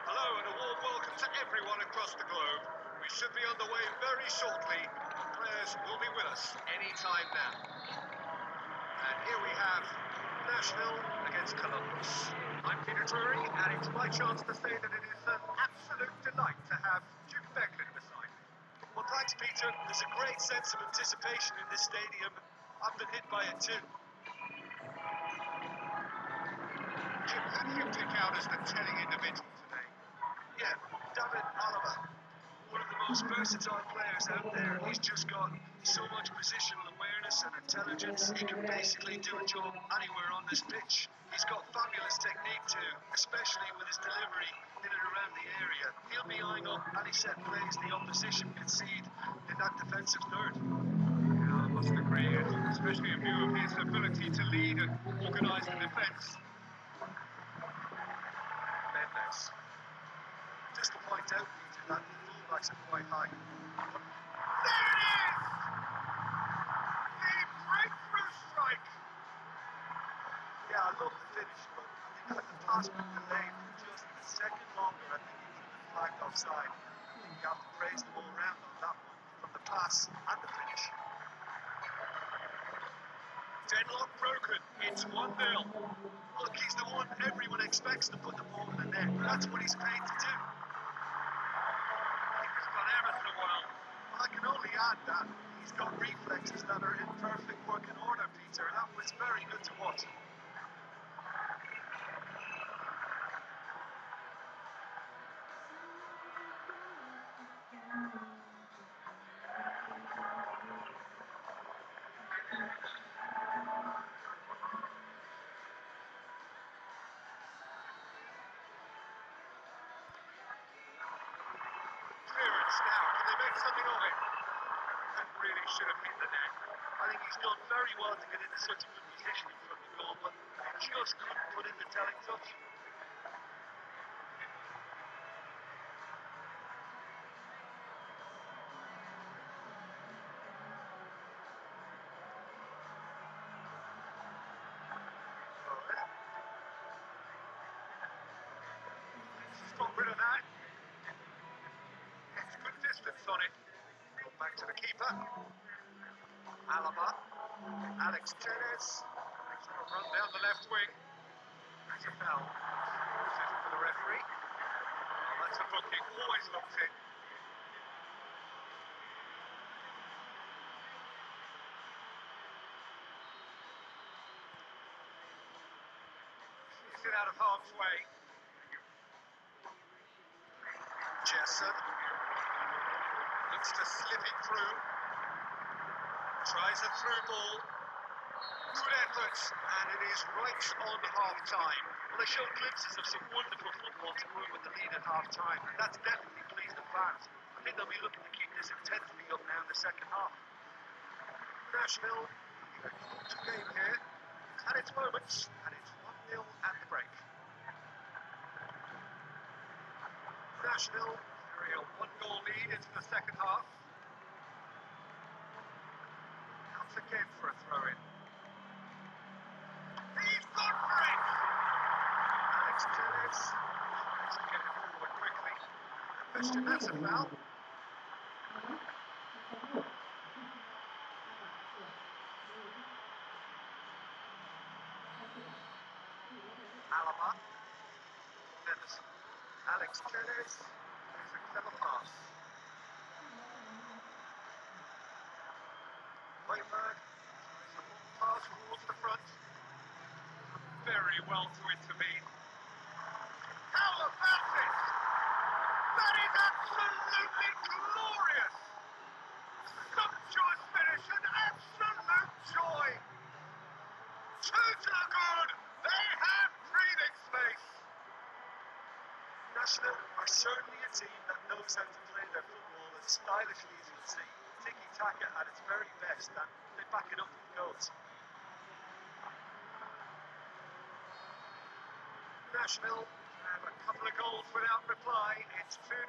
Hello and a warm welcome to everyone across the globe. We should be on the way very shortly. Players will be with us any time now. And here we have Nashville against Columbus. I'm Peter Drury, and it's my chance to say that it is an absolute delight to have Duke Becklin beside me. Well, thanks, Peter. There's a great sense of anticipation in this stadium. I've been hit by it too. Jim, who do you pick out as the telling individual today? Yeah, David Alaba. One of the most versatile players out there. He's just got so much positional awareness and intelligence. He can basically do a job anywhere on this pitch. He's got fabulous technique too, especially with his delivery in and around the area. He'll be eyeing up any set plays the opposition concede in that defensive third. Yeah, I must agree, especially in view of his ability to lead and organise the defence. Mendes. Just to point out, Peter, that the fullbacks are quite high. There it is! The breakthrough strike! Yeah, I love the finish, but I think had the pass been delayed for just a second longer, I think he could have been flagged offside. I think you have to praise them all round on that one, from the pass and the finish. Deadlock broken. It's 1-0. Look, he's the one everyone expects to put the ball in the net. That's what he's paid to do. He's done ever so well. Well, I can only add that he's got reflexes that are in perfect working order, Peter. That was very good to watch. Clearance now. Can they make something of it? That really should have hit the net. I think he's done very well to get into such a good position in front of the goal, but he just couldn't put in the telling touch. Got rid of that. It's good distance on it. Go back to the keeper. Alaba, Alex Telles. Makes a run down the left wing. That's a foul. Decision for the referee. Oh, that's a booking. Always looked in. He's in out of harm's way. Jesson. Looks to slip it through. Tries a through ball. Good effort, and it is right on half-time. Well, they showed glimpses of some wonderful football to move with the lead at half-time, and that's definitely pleased the fans. I think they'll be looking to keep this intensity up now in the second half. Nashville, to game here, at its moments, and it's 1-0 at the break. Nashville, Carry a one-goal lead into the second half. Comes again for a throw-in. He's gone for it! Alex Telles. Tries to get it forward quickly. Question, that's a foul. Alaba. Henderson. Alex Telles. It's a clever pass. Wayberg. Tries a long pass towards the front. Very well to intervene. How about it? That is absolutely glorious! Sumptuous finish, an absolute joy! Two to the good! They have breathing space! Nashville are certainly a team that knows how to play their football as stylishly as you'll see. Tiki-taka at its very best, and they back it up with goals. Nashville have a couple of goals without reply. It's 2-0.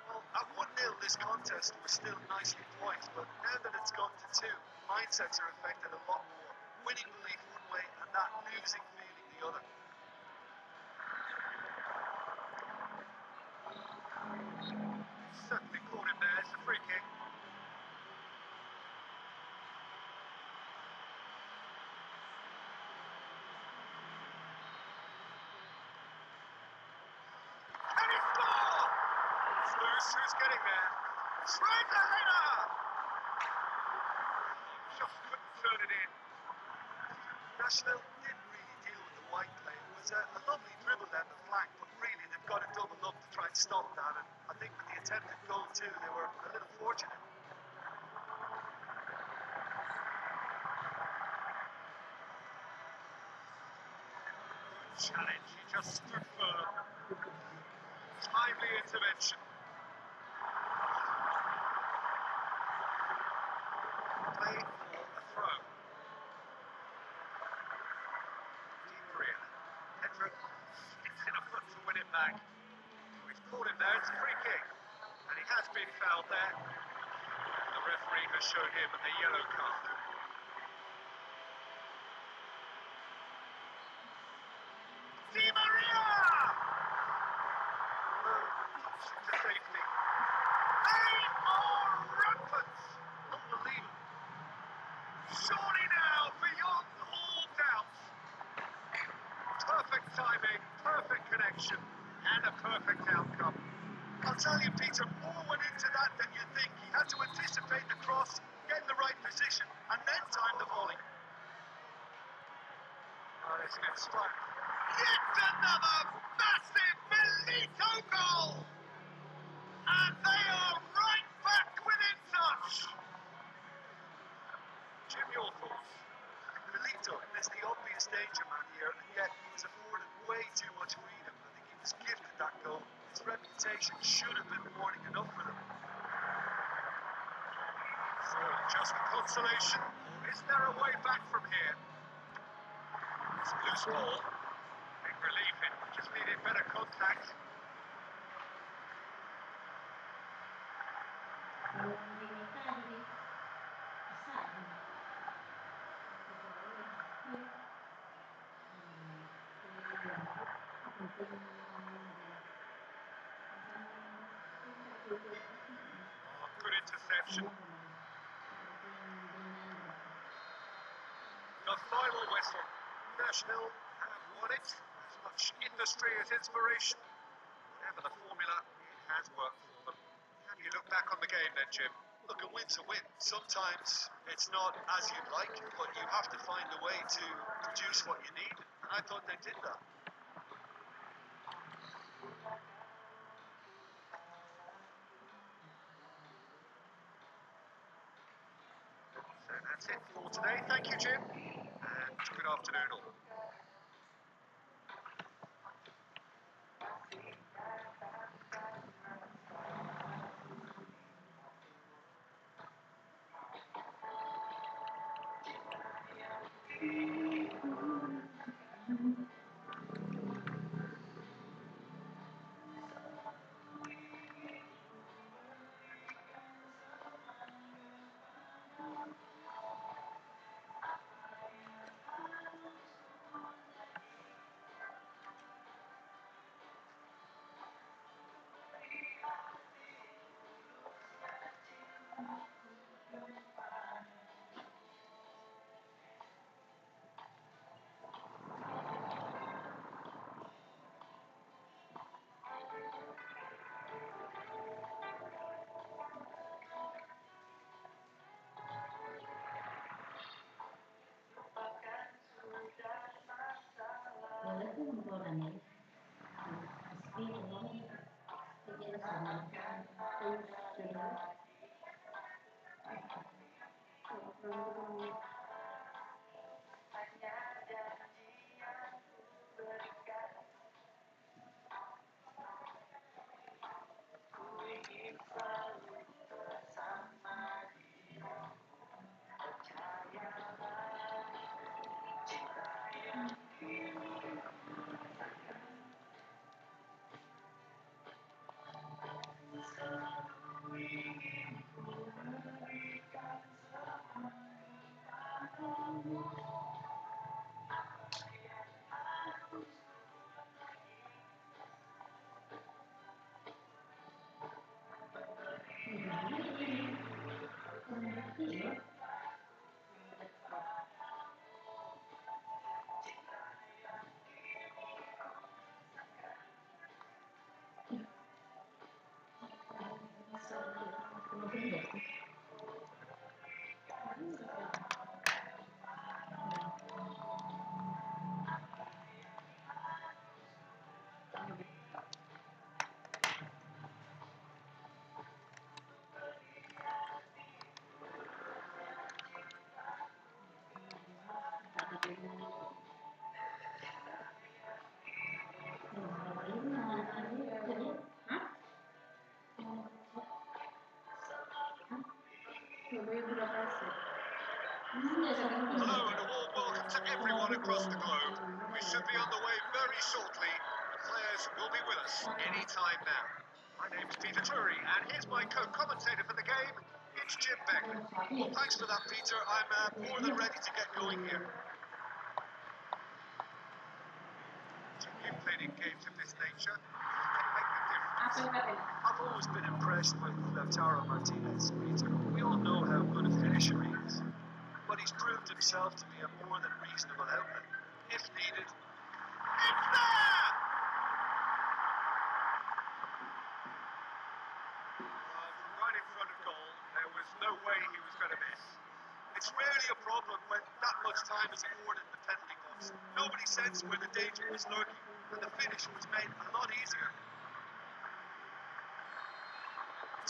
Well, at 1-0 this contest was still nicely poised, but now that it's gone to 2, mindsets are affected a lot more. Winning belief one way and that losing feeling the other. Certainly caught him there. It's a free kick. loose. Who's getting there? Straight the header! Just couldn't turn it in. Nashville didn't really deal with the wide play. It was a lovely dribble down the flank, but really they've got to double up to try and stop that. And I think with the attempted goal too, they were a little fortunate. Challenge, he just stood firm. Timely intervention. Played for a throw. Deep Korea. Hedrick gets in a foot to win it back. We've caught him there, it's a free kick. And he has been fouled there. The referee has shown him a yellow card. Di Maria! To safety. Aim or rampant! Unbelievable. Surely now, beyond all doubt. Perfect timing, perfect connection, and a perfect outcome. I'll tell you, Peter, more went into that than you think. He had to anticipate the cross, get in the right position, and then time the volley. Oh, it's a good strike. Yet another massive Milito goal! And they are right back within touch! Jim, your thoughts? Milito is the obvious danger man here, and yet he was afforded way too much freedom. I think he was gifted that goal. His reputation should have been warning enough for them. So, just a consolation. Is there a way back from here? It's a loose ball. Big relief, it just needed better contact. Oh, good interception. The final whistle. Nashville have won it. As much industry as inspiration. Whatever the formula, it has worked for them. How do you look back on the game then, Jim? Look, a win's a win. Sometimes it's not as you'd like, but you have to find a way to produce what you need. And I thought they did that. So that's it for today. Thank you, Jim. And good afternoon all. Poi dura per Hello and a warm welcome to everyone across the globe. We should be on the way very shortly. The players will be with us any time now. My name is Peter Turry, and here's my co-commentator for the game. It's Jim Beckley. Well, thanks for that, Peter. I'm more than ready to get going here. You've played in games of this nature. Can make the difference. I've always been impressed with Lautaro Martinez, Peter. We all know how good a finisher he is. But he's proved himself to be a more than reasonable outlet. If needed, it's there! Right in front of goal, there was no way he was going to miss. It's rarely a problem when that much time is afforded in the penalty box. Nobody sensed where the danger was lurking, and the finish was made a lot easier.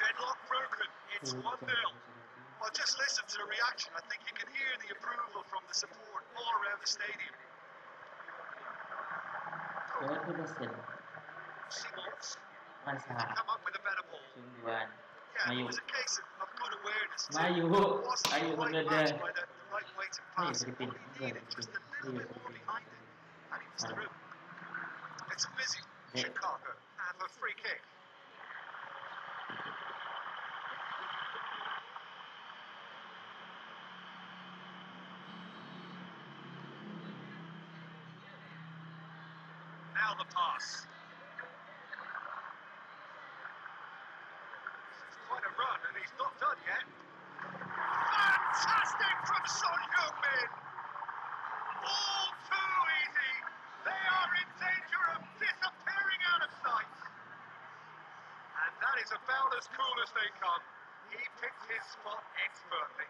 Deadlock broken, it's 1-0. Well, just listen to the reaction. I think you can hear the approval from the support all around the stadium. Simons come up with a better ball. Yeah, it was a case of good awareness. It wasn't quite matched by the right weight and pass. He needed just a little bit more behind it, and he was through. It's busy. Chicago have a free kick. Now the pass. It's quite a run, and he's not done yet. Fantastic from Son Heung-min! All too easy. They are in danger of disappearing out of sight. And that is about as cool as they come. He picked his spot expertly.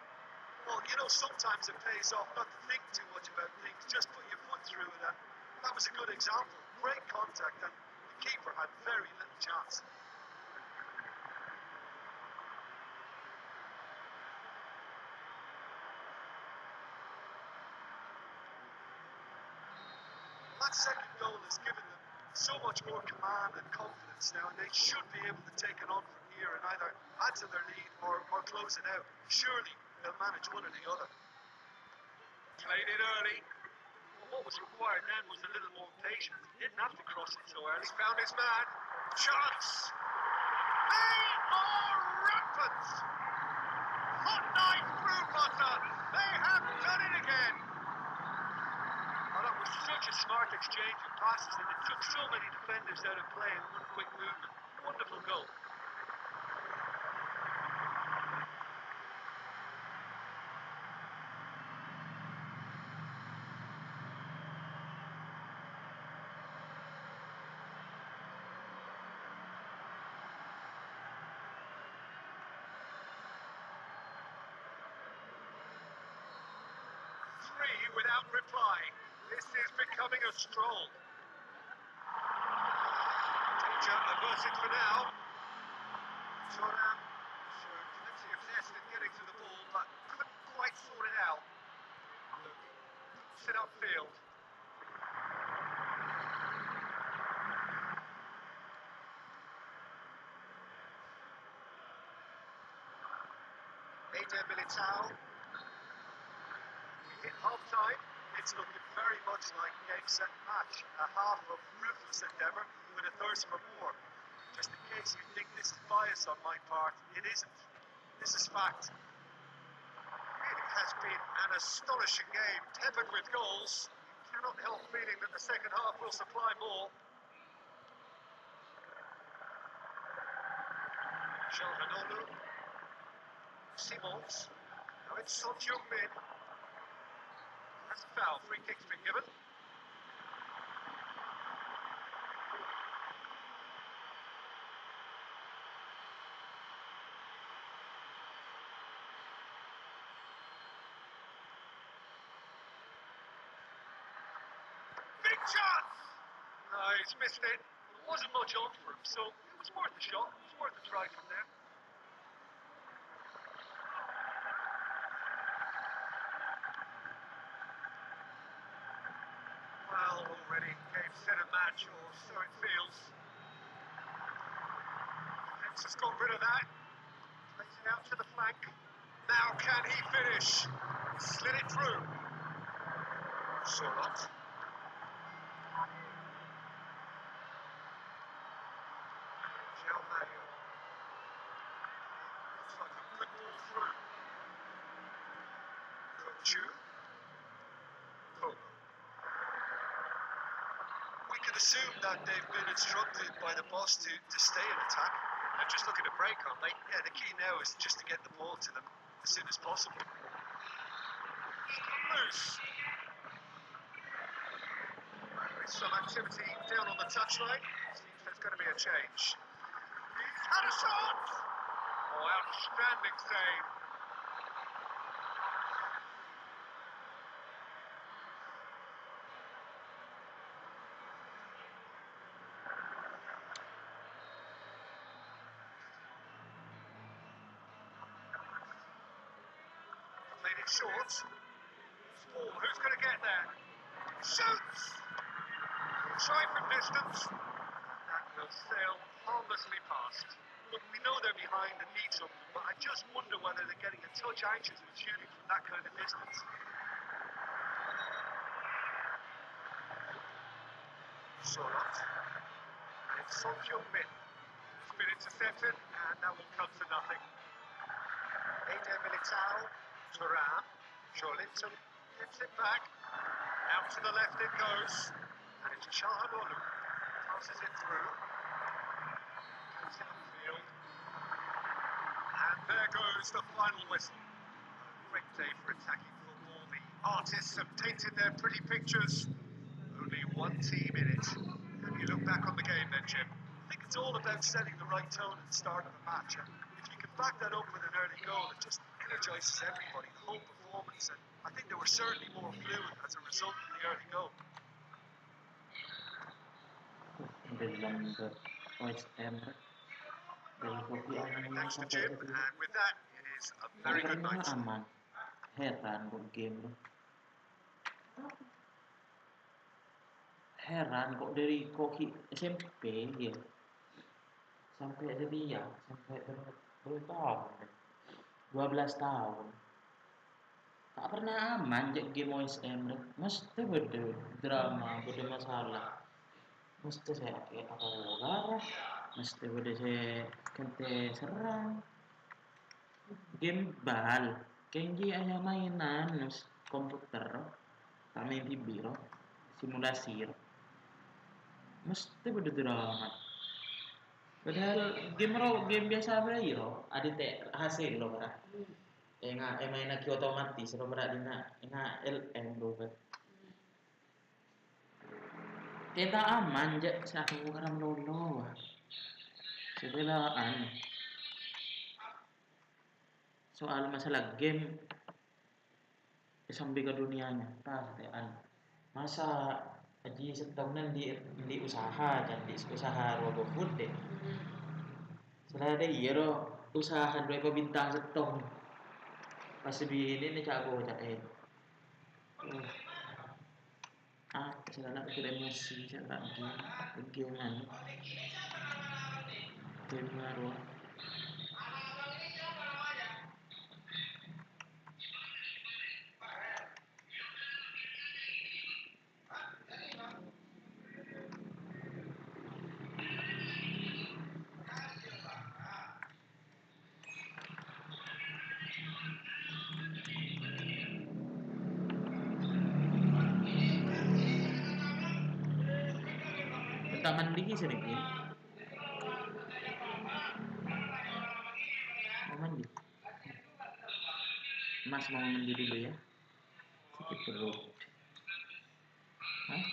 Well, you know, sometimes it pays off not to think too much about things. Just put your foot through it. That was a good example. Great contact, and the keeper had very little chance. That second goal has given them so much more command and confidence now, and they should be able to take it on from here and either add to their lead or close it out. Surely they'll manage one or the other. Played it early. What was required then was a little more patience. He didn't have to cross it so early. He's found his man. Chance! They are rampant! Hot night through butter! They have done it again! Well, that was such a smart exchange of passes, and it took so many defenders out of play in one quick movement. Wonderful goal. Without reply. This is becoming a stroll. Danger averted for now. Thuram showed plenty of zest in getting to the ball, but couldn't quite sort it out. Sit upfield. Eder Militao. Hit half-time, it's looking very much like game, set, match. A half of ruthless endeavour with a thirst for more. Just in case you think this is bias on my part, it isn't. This is fact. It has been an astonishing game, tempered with goals. You cannot help feeling that the second half will supply more. Jean-Renolu. Simons. Now it's Son Heung-min. That's a foul. Free kick's been given. Big chance! No, he's missed it. There wasn't much on for him, so it was worth a shot. It was worth a try from there. Well, already game, set, and match, or so it feels. Defence has got rid of that. Plays it out to the flank. Now can he finish? Slid it through. Sorot. Jalmayo. Looks like a good ball through. Kochu. Polo. We can assume that they've been instructed by the boss to stay in attack. They're just looking to break on. Like, yeah, the key now is just to get the ball to them as soon as possible. Loose. There's some activity down on the touchline. Seems there's going to be a change. He's had a shot! Oh, outstanding save. Played it short. Small, who's going to get there? Shoots! Try from distance. That will sail harmlessly past. Look, we know they're behind and need something, but I just wonder whether they're getting a touch anxious with shooting from that kind of distance. Sorot. And it's Son Heung-min. It's been intercepted, and that will come to nothing. Eder Militao, Turan, Jolinton gets it back. Out to the left it goes. And it's Chahanolu. Passes it through. Gets it upfield. And there goes the final whistle. A great day for attacking football. The artists have painted their pretty pictures. Only one team in it. And you look back on the game then, Jim. I think it's all about setting the right tone at the start of a match. And if you can back that up with an early goal, it just energises everybody, the whole performance. And I think they were certainly more fluid as a result of the early goal. Dalam OSM dari kopi Thanks to sampai Jim, itu and with that, it is a very good karena night. aman. Heran kok game tuh. Heran kok dari koki SMP ya sampai jadi ya sampai berapa tahun? 12 tahun. Tak pernah aman jak game OSM. Mesti beda drama, beda masalah. Mesti saya kayak apa garah, mesti beda saya kente serang. Game bal, kenji hanya mainan nus komputer, tak main TV loh, simulasi loh. Mesti beda drama. Padahal game biasa apa ya loh, ada hasil loh kan. Main lagi otomatis loh berarti na LM loh kan. Kita aman jak satu orang lolo. Sebelaan. Soal masalah game sampai ke dunianya, pastian. Masa aji setahunan di usaha dan di usaha robo food deh. Setelah ada usaha dua bintang setong. Pas di ini cak aku cak sekarang aku tidak emosi cak lagi game baru. Tak mandi sedikit. Mau mandi. Mas mau mandi dulu ya. Sedikit perut. Hah?